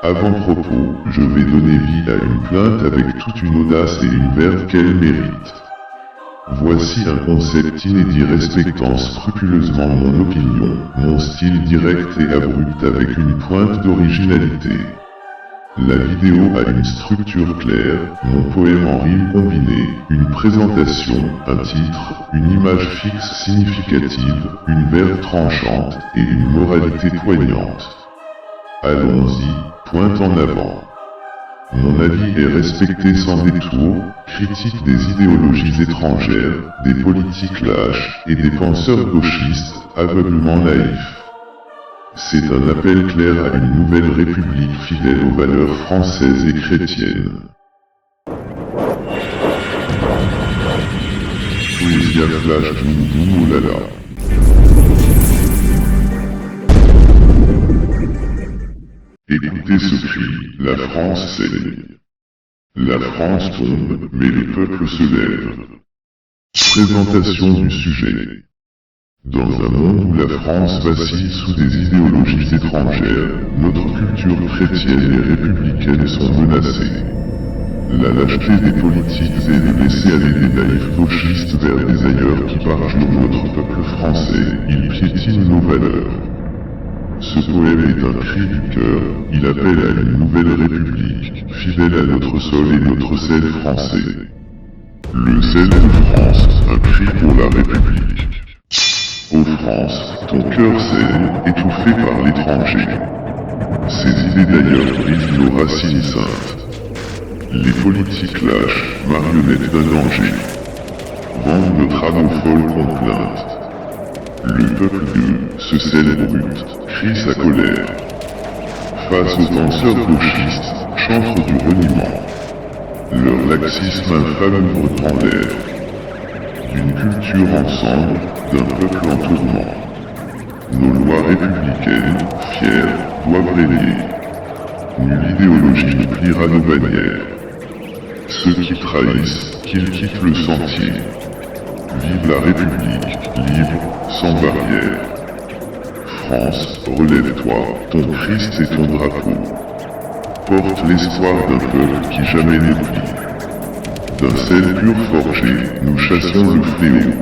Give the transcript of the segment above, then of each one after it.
Avant-propos, je vais donner vie à une plainte avec toute une audace et une verve qu'elle mérite. Voici un concept inédit respectant scrupuleusement mon opinion, mon style direct et abrupt avec une pointe d'originalité. La vidéo a une structure claire, mon poème en rimes combinées, une présentation, un titre, une image fixe significative, une verve tranchante et une moralité poignante. Allons-y, pointe en avant. Mon avis est respecté sans détour, critique des idéologies étrangères, des politiques lâches et des penseurs gauchistes, aveuglement naïfs. C'est un appel clair à une nouvelle république fidèle aux valeurs françaises et chrétiennes. Poésia flash boum boum oh là là. Écoutez ce cri, la France saigne. La France tombe, mais le peuple se lève. Présentation du sujet. Dans un monde où la France vacille sous des idéologies étrangères, notre culture chrétienne et républicaine sont menacées. La lâcheté des politiques et le laisser-aller des naïfs gauchistes vers des ailleurs qui parjurent notre peuple français, ils piétinent nos valeurs. Ce poème est un cri du cœur, il appelle à une nouvelle république, fidèle à notre sol et notre sel français. Le sel de France, un cri pour la République. Ô France, ton cœur saigne, étouffé par l'étranger. Ces idées d'ailleurs brisent nos racines saintes. Les politiques lâches, marionnettes d'un danger, vendent notre âme aux folles complaintes. Le peuple se scelle brut, crie sa colère. Face aux penseurs gauchistes, chantre du reniement. Leur laxisme infâme ouvre en l'air. D'une culture ensemble, d'un peuple en tourment. Nos lois républicaines, fières, doivent régner. Nulle idéologie ne pliera nos bannières. Ceux qui trahissent, qu'ils quittent le sentier. Vive la République, libre, sans barrière. France, relève-toi, ton Christ et ton drapeau. Porte l'espoir d'un peuple qui jamais n'oublie. D'un sel pur forgé, nous chassons le fléau.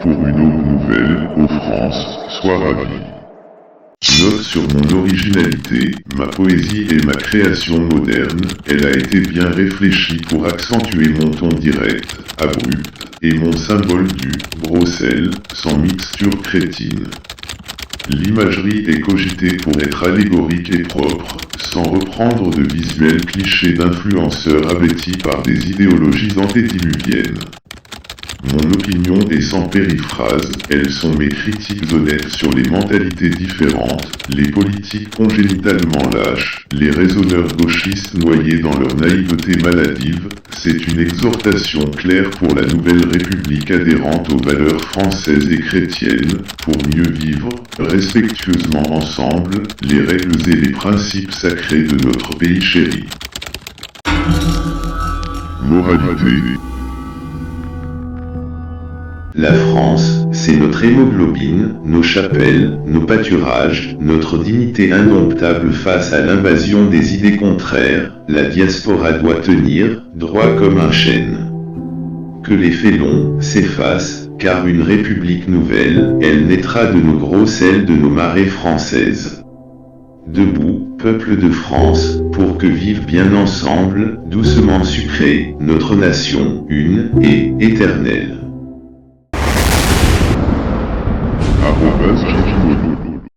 Pour une aube nouvelle, ô France, sois ravi. Note sur mon originalité, ma poésie est ma création moderne, elle a été bien réfléchie pour accentuer mon ton direct, abrupt, et mon symbole du gros sel, sans mixture crétine. L'imagerie est cogitée pour être allégorique et propre, sans reprendre de visuels clichés d'influenceurs abétis par des idéologies antédiluviennes. Mon opinion est sans périphrase, elles sont mes critiques honnêtes sur les mentalités différentes, les politiques congénitalement lâches, les raisonneurs gauchistes noyés dans leur naïveté maladive, c'est une exhortation claire pour la nouvelle République adhérente aux valeurs françaises et chrétiennes, pour mieux vivre, respectueusement ensemble, les règles et les principes sacrés de notre pays chéri. Moralité. La France, c'est notre hémoglobine, nos chapelles, nos pâturages, notre dignité indomptable face à l'invasion des idées contraires, la diaspora doit tenir, droit comme un chêne. Que les félons s'effacent, car une république nouvelle, elle naîtra de nos gros sels de nos marées françaises. Debout, peuple de France, pour que vive bien ensemble, doucement sucrée, notre nation, une et éternelle. @JJMono